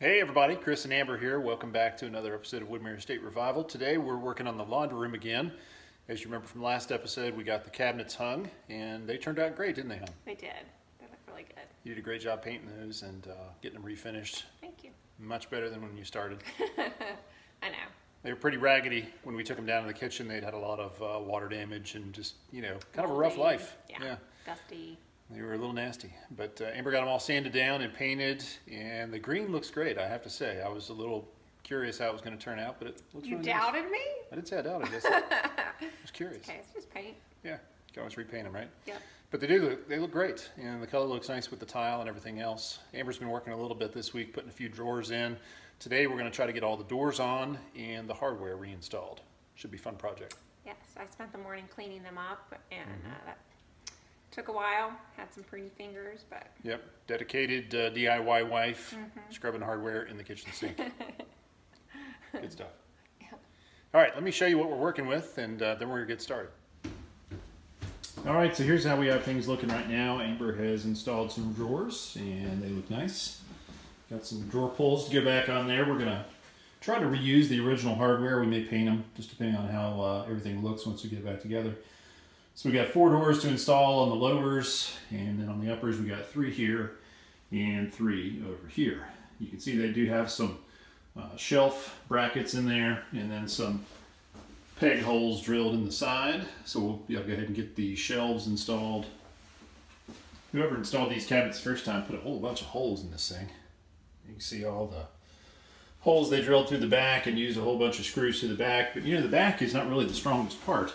Hey everybody, Chris and Amber here. Welcome back to another episode of Woodmere Estate Revival. Today we're working on the laundry room again. As you remember from last episode, we got the cabinets hung and they turned out great, didn't they, hon? They did. They look really good. You did a great job painting those and getting them refinished. Thank you. Much better than when you started. I know. They were pretty raggedy when we took them down to the kitchen. They'd had a lot of water damage and just, kind of a rough life. Yeah. Dusty. They were a little nasty, but Amber got them all sanded down and painted, and the green looks great, I have to say. I was a little curious how it was going to turn out, but it looks really nice. You doubted me? I didn't say I doubted, I was curious. Okay, it's just paint. Yeah, you can always repaint them, right? Yep. But they look great, and the color looks nice with the tile and everything else. Amber's been working a little bit this week, putting a few drawers in. Today we're going to try to get all the doors on and the hardware reinstalled. Should be a fun project. Yes, I spent the morning cleaning them up, and that took a while. Had some pretty fingers, but... Yep, dedicated DIY wife, scrubbing hardware in the kitchen sink. Good stuff. Yeah. All right, let me show you what we're working with, and then we're going to get started. All right, so here's how we have things looking right now. Amber has installed some drawers, and they look nice. Got some drawer pulls to go back on there. We're going to try to reuse the original hardware. We may paint them, just depending on how everything looks once we get it back together. So we got 4 doors to install on the lowers, and then on the uppers we got 3 here and 3 over here. You can see they do have some shelf brackets in there, and then some peg holes drilled in the side. So we'll go ahead and get the shelves installed. Whoever installed these cabinets the first time put a whole bunch of holes in this thing. You can see all the holes they drilled through the back and used a whole bunch of screws through the back. But the back is not really the strongest part.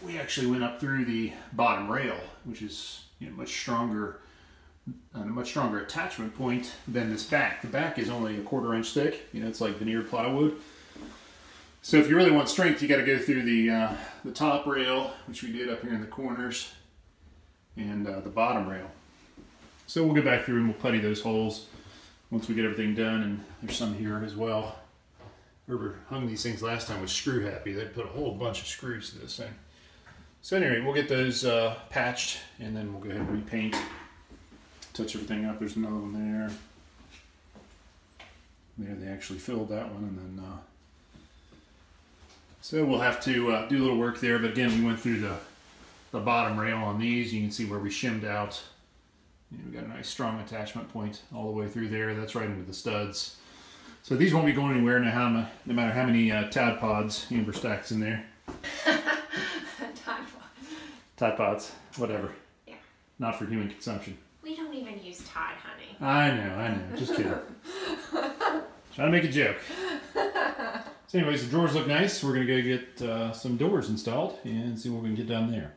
We actually went up through the bottom rail, which is much stronger, a much stronger attachment point than this back. The back is only a 1/4 inch thick. It's like veneered plywood. So if you really want strength, you got to go through the top rail, which we did up here in the corners, and the bottom rail. So we'll go back through and we'll putty those holes once we get everything done. And there's some here as well. Whoever hung these things last time was screw happy. They put a whole bunch of screws to this thing. So anyway, we'll get those patched, and then we'll go ahead and repaint, touch everything up. There's another one there. There, they actually filled that one, and then so we'll have to do a little work there. But again, we went through the bottom rail on these. You can see where we shimmed out. We've got a nice strong attachment point all the way through there. That's right into the studs. So these won't be going anywhere no matter how many Tide Pods Amber stacks in there. Tide Pods, whatever. Yeah. Not for human consumption. We don't even use Tide, honey. I know. Just kidding. Trying to make a joke. So anyways, the drawers look nice. We're going to go get some doors installed and see what we can get done there.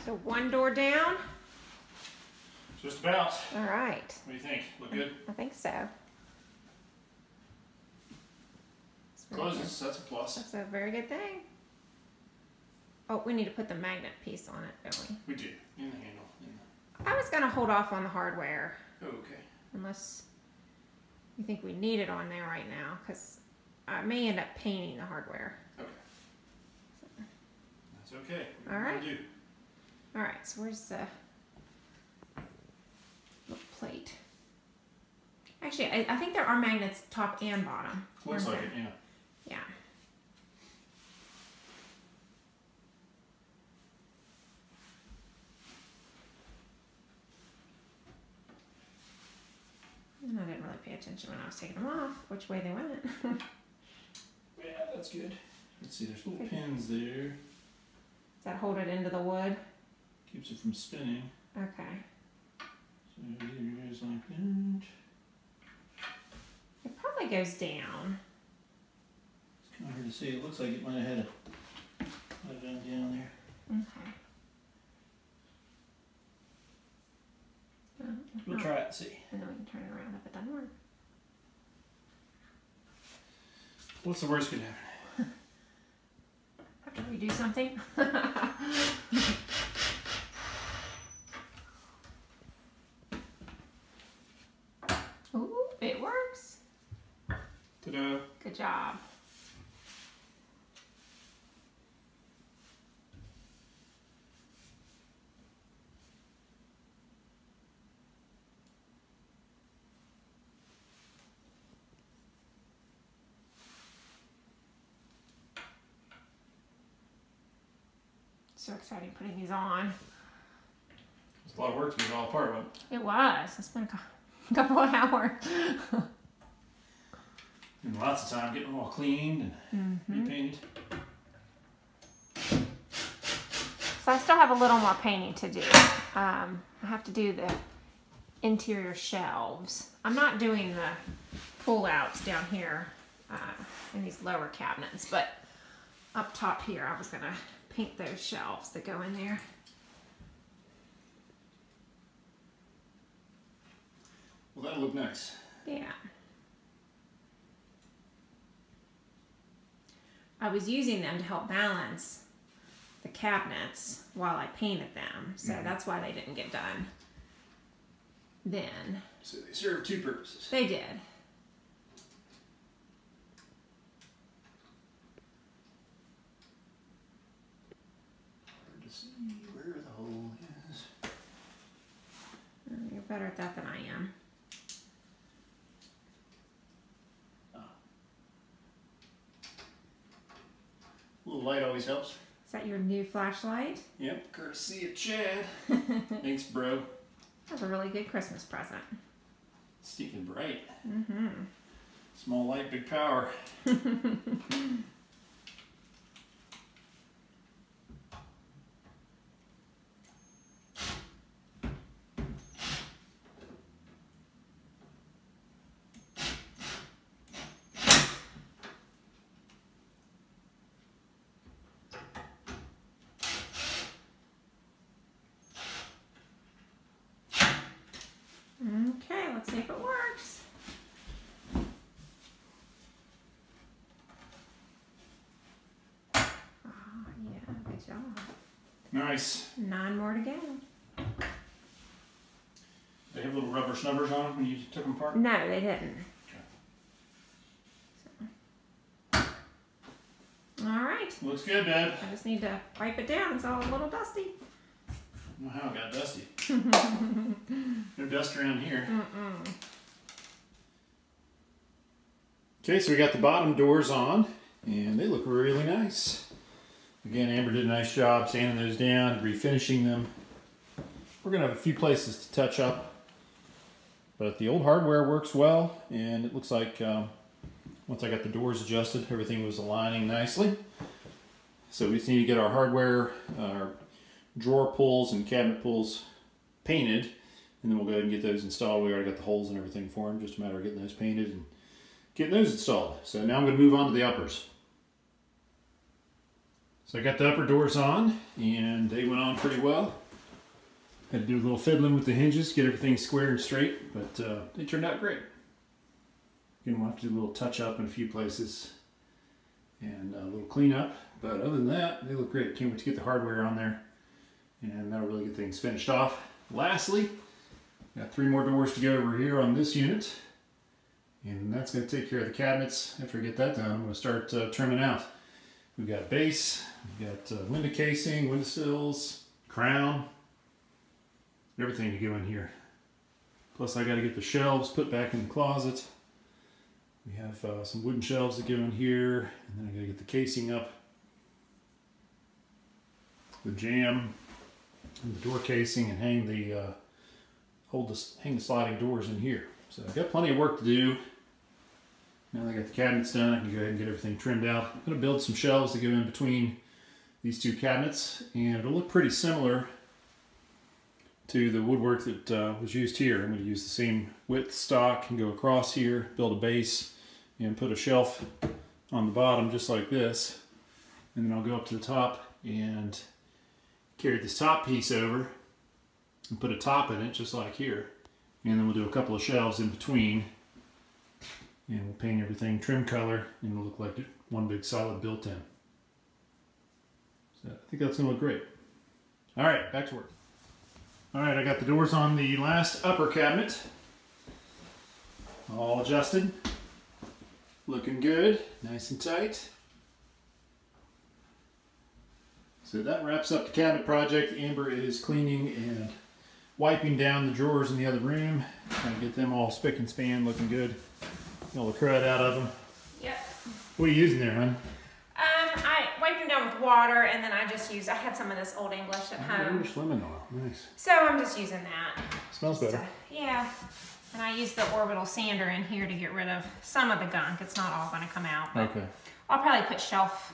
So 1 door down? Just about. All right. What do you think? Look good? I think so. Closes, that's a plus. That's a very good thing. Oh, we need to put the magnet piece on it, don't we? We do. In the handle. I was going to hold off on the hardware. Oh, okay. Unless you think we need it on there right now, because I may end up painting the hardware. Okay. So. That's okay. All right. Do. All right, so where's the plate? Actually, I think there are magnets top and bottom. Looks like it, yeah. Yeah. And I didn't really pay attention when I was taking them off, which way they went. Yeah, that's good. Let's see, there's little pins there. Does that hold it into the wood? Keeps it from spinning. Okay. So either goes like that. It probably goes down. It's kind of hard to see. It looks like it might have had it down there. Okay. We'll try it and see. And then we can turn it around if it doesn't work. What's the worst could happen? Have to redo something. Ta-da. Good job. So exciting putting these on. It's a lot of work to get it all apart, but It was. It's been a couple of hours. and lots of time getting them all cleaned and repainted. So I still have a little more painting to do. I have to do the interior shelves. I'm not doing the pull-outs down here in these lower cabinets, but up top here I was gonna paint those shelves that go in there. Well, that'll look nice. Yeah. I was using them to help balance the cabinets while I painted them, so that's why they didn't get done then. So they serve two purposes. They did. Hard to see where the hole is. You're better at that than I am. A little light always helps. Is that your new flashlight? Yep, courtesy of Chad. Thanks, bro. That's a really good Christmas present. Stinking bright. Mm-hmm. Small light, big power. Okay, let's see if it works. Oh, yeah, good job. Nice. 9 more to go. They have little rubber snubbers on them when you took them apart? No, they didn't. Okay. So. All right. Looks good, Dad. I just need to wipe it down. It's all a little dusty. I don't know how it got dusty. No dust around here. Okay, so we got the bottom doors on, and they look really nice. Again, Amber did a nice job sanding those down, refinishing them. We're going to have a few places to touch up, but the old hardware works well, and it looks like once I got the doors adjusted, everything was aligning nicely. So we just need to get our hardware, our drawer pulls and cabinet pulls painted, and then we'll go ahead and get those installed. We already got the holes and everything for them, just a matter of getting those painted and getting those installed. So now I'm going to move on to the uppers. So I got the upper doors on, and they went on pretty well. Had to do a little fiddling with the hinges, get everything square and straight, but they turned out great. Again, we'll have to do a little touch up in a few places and a little cleanup, but other than that, they look great. Can't wait to get the hardware on there, and that'll really get things finished off. Lastly, got 3 more doors to go over here on this unit, and that's going to take care of the cabinets. After I get that done, I'm going to start trimming out. We've got base, we've got window casing, windowsills, crown, everything to go in here. Plus I got to get the shelves put back in the closet. We have some wooden shelves that go in here, and then I got to get the casing up, the jamb, and the door casing, and hang the hang the sliding doors in here. So I've got plenty of work to do. Now that I got the cabinets done, I can go ahead and get everything trimmed out. I'm going to build some shelves to go in between these 2 cabinets, and it'll look pretty similar to the woodwork that was used here. I'm going to use the same width stock and go across here, build a base, and put a shelf on the bottom just like this. And then I'll go up to the top and carry this top piece over and put a top in it just like here. And then we'll do a couple of shelves in between, and we'll paint everything trim color, and it'll look like one big solid built-in. So I think that's going to look great. All right, back to work. All right, I got the doors on the last upper cabinet all adjusted. Looking good, nice and tight. So that wraps up the cabinet project. Amber is cleaning and wiping down the drawers in the other room. Trying to get them all spick and span, looking good. Get all the crud out of them. Yep. What are you using there, hon? I wiped them down with water, and then I had some of this Old English at home. English lemon oil, nice. So I'm just using that. Smells better. Yeah. And I use the orbital sander in here to get rid of some of the gunk. It's not all going to come out. But okay. I'll probably put shelf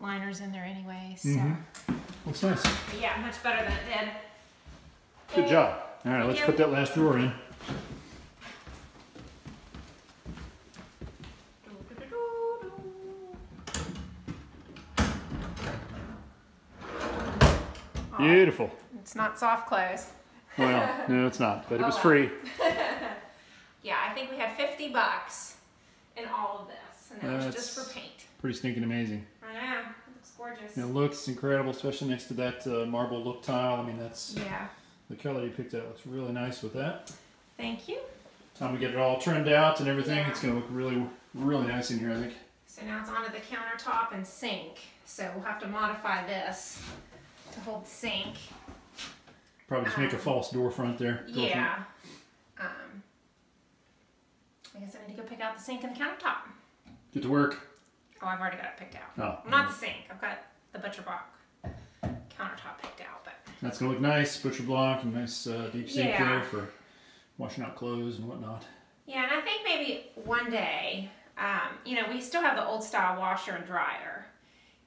liners in there anyway. So. Looks nice. But yeah, much better than it did. Good job. All right, let's put that last drawer in. Beautiful. It's not soft close. Well, no, it's not, but it was free. Yeah, I think we had $50 in all of this, and that was just for paint. Pretty stinking amazing. I know. It looks gorgeous. It looks incredible, especially next to that marble look tile. I mean, that's the color you picked out looks really nice with that. Thank you. Time to get it all trimmed out and everything. It's going to look really, really nice in here, I think. So now it's onto the countertop and sink. So we'll have to modify this to hold the sink. Probably just make a false door front there. Yeah. I guess I need to go pick out the sink and the countertop. Get to work. Oh, I've already got it picked out. Oh. Well, not the sink. I've got the butcher block countertop picked out. But that's going to look nice. Butcher block and nice deep sink there for washing out clothes and whatnot. Yeah, and I think maybe one day, you know, we still have the old style washer and dryer.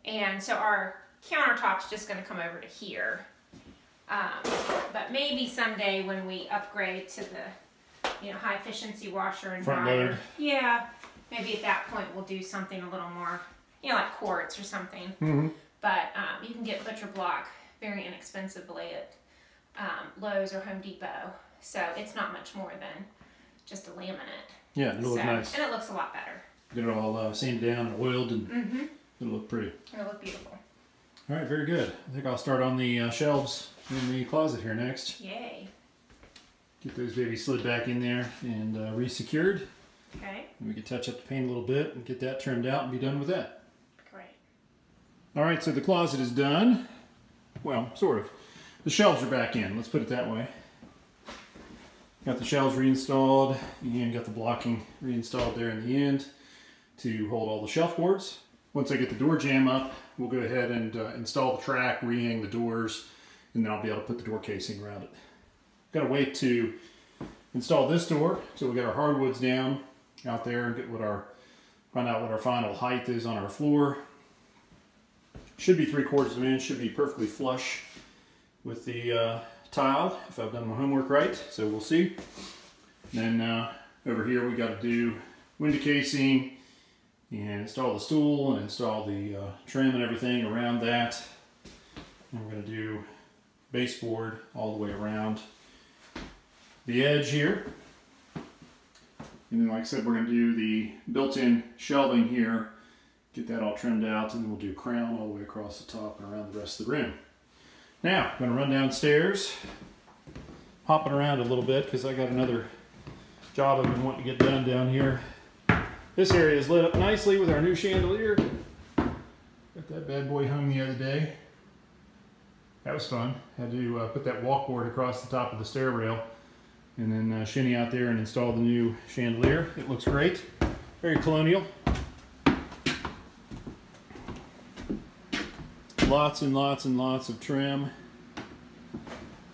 And so our countertop's just going to come over to here. But maybe someday when we upgrade to the, you know, high efficiency washer and front dryer. load. Yeah, maybe at that point we'll do something a little more, you know, like quartz or something. But you can get butcher block very inexpensively at Lowe's or Home Depot. So it's not much more than just a laminate. Yeah, it'll look nice. And it looks a lot better. Get it all sanded down and oiled, and it'll look pretty. It'll look beautiful. All right, very good. I think I'll start on the shelves in the closet here next. Yay. Get those babies slid back in there and re-secured. Okay. And we can touch up the paint a little bit and get that trimmed out and be done with that. Great. All right, so the closet is done. Well, sort of. The shelves are back in, let's put it that way. Got the shelves reinstalled and got the blocking reinstalled there in the end to hold all the shelf boards. Once I get the door jamb up, we'll go ahead and install the track, re-hang the doors, and then I'll be able to put the door casing around it. Got to wait to install this door till we get our hardwoods down out there and get find out what our final height is on our floor. Should be 3/4 of an inch, should be perfectly flush with the tile if I've done my homework right, so we'll see. And then over here we got to do window casing and install the stool and install the trim and everything around that. And we're going to do baseboard all the way around the edge here. And then like I said, we're going to do the built-in shelving here, get that all trimmed out, and then we'll do crown all the way across the top and around the rest of the room. Now, I'm going to run downstairs, hopping around a little bit because I got another job I've been wanting to get done down here. This area is lit up nicely with our new chandelier. Got that bad boy hung the other day. That was fun. Had to put that walkboard across the top of the stair rail and then shinny out there and install the new chandelier. It looks great. Very colonial. Lots and lots and lots of trim.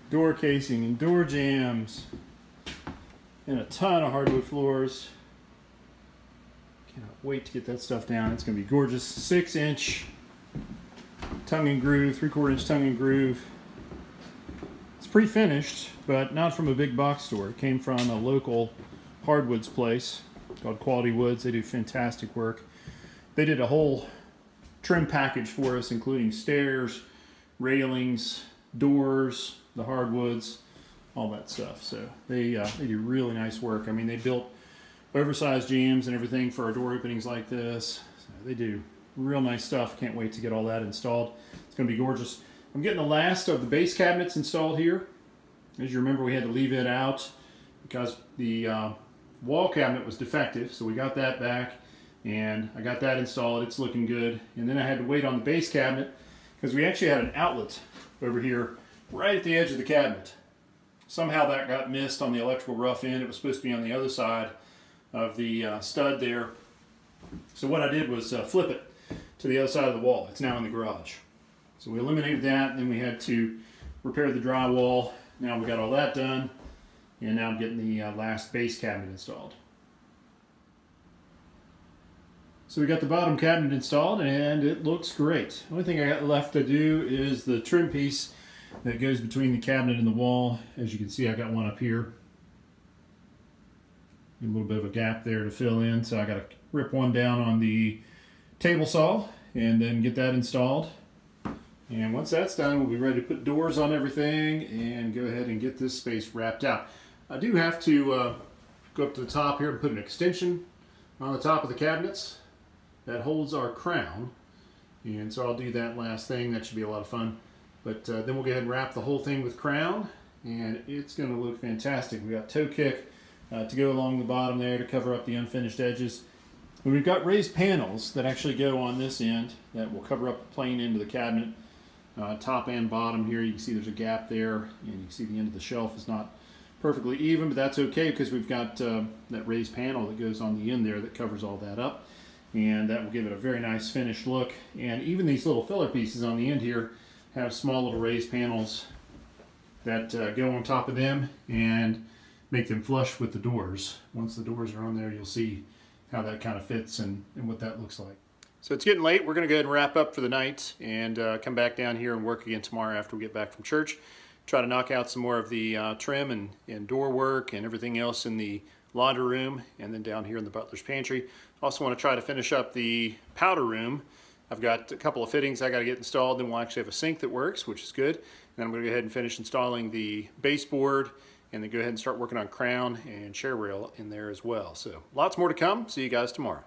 Door casing and door jambs. And a ton of hardwood floors. Cannot wait to get that stuff down. It's going to be gorgeous. 6-inch tongue and groove, 3/4 inch tongue and groove. It's pre-finished, but not from a big box store. It came from a local hardwoods place called Quality Woods. They do fantastic work. They did a whole trim package for us, including stairs, railings, doors, the hardwoods, all that stuff. So they do really nice work. I mean, they built oversized jambs and everything for our door openings like this. So they do real nice stuff. Can't wait to get all that installed. It's going to be gorgeous. I'm getting the last of the base cabinets installed here. As you remember, we had to leave it out because the wall cabinet was defective, so we got that back. And I got that installed. It's looking good. And then I had to wait on the base cabinet because we actually had an outlet over here right at the edge of the cabinet. Somehow that got missed on the electrical rough end. It was supposed to be on the other side of the stud there. So what I did was flip it to the other side of the wall. It's now in the garage. So we eliminated that, and then we had to repair the drywall. Now we got all that done, and now I'm getting the last base cabinet installed. So we got the bottom cabinet installed, and it looks great. The only thing I got left to do is the trim piece that goes between the cabinet and the wall. As you can see, I got one up here. A little bit of a gap there to fill in, so I got to rip one down on the table saw and then get that installed. And once that's done, we'll be ready to put doors on everything and go ahead and get this space wrapped out. I do have to go up to the top here and put an extension on the top of the cabinets that holds our crown. And so I'll do that last thing. That should be a lot of fun. But then we'll go ahead and wrap the whole thing with crown, and it's going to look fantastic. We got toe kick to go along the bottom there to cover up the unfinished edges. And we've got raised panels that actually go on this end that will cover up the plain end of the cabinet, top and bottom here. You can see there's a gap there, and you can see the end of the shelf is not perfectly even, but that's okay because we've got that raised panel that goes on the end there that covers all that up, and that will give it a very nice finished look. And even these little filler pieces on the end here have small little raised panels that go on top of them and make them flush with the doors. Once the doors are on there, you'll see how that kind of fits and what that looks like. So it's getting late. We're going to go ahead and wrap up for the night and come back down here and work again tomorrow after we get back from church. Try to knock out some more of the trim and door work and everything else in the laundry room, and then down here in the butler's pantry. Also want to try to finish up the powder room. I've got a couple of fittings I got to get installed, then we'll actually have a sink that works, which is good. And then I'm going to go ahead and finish installing the baseboard, and then go ahead and start working on crown and chair rail in there as well. So lots more to come. See you guys tomorrow.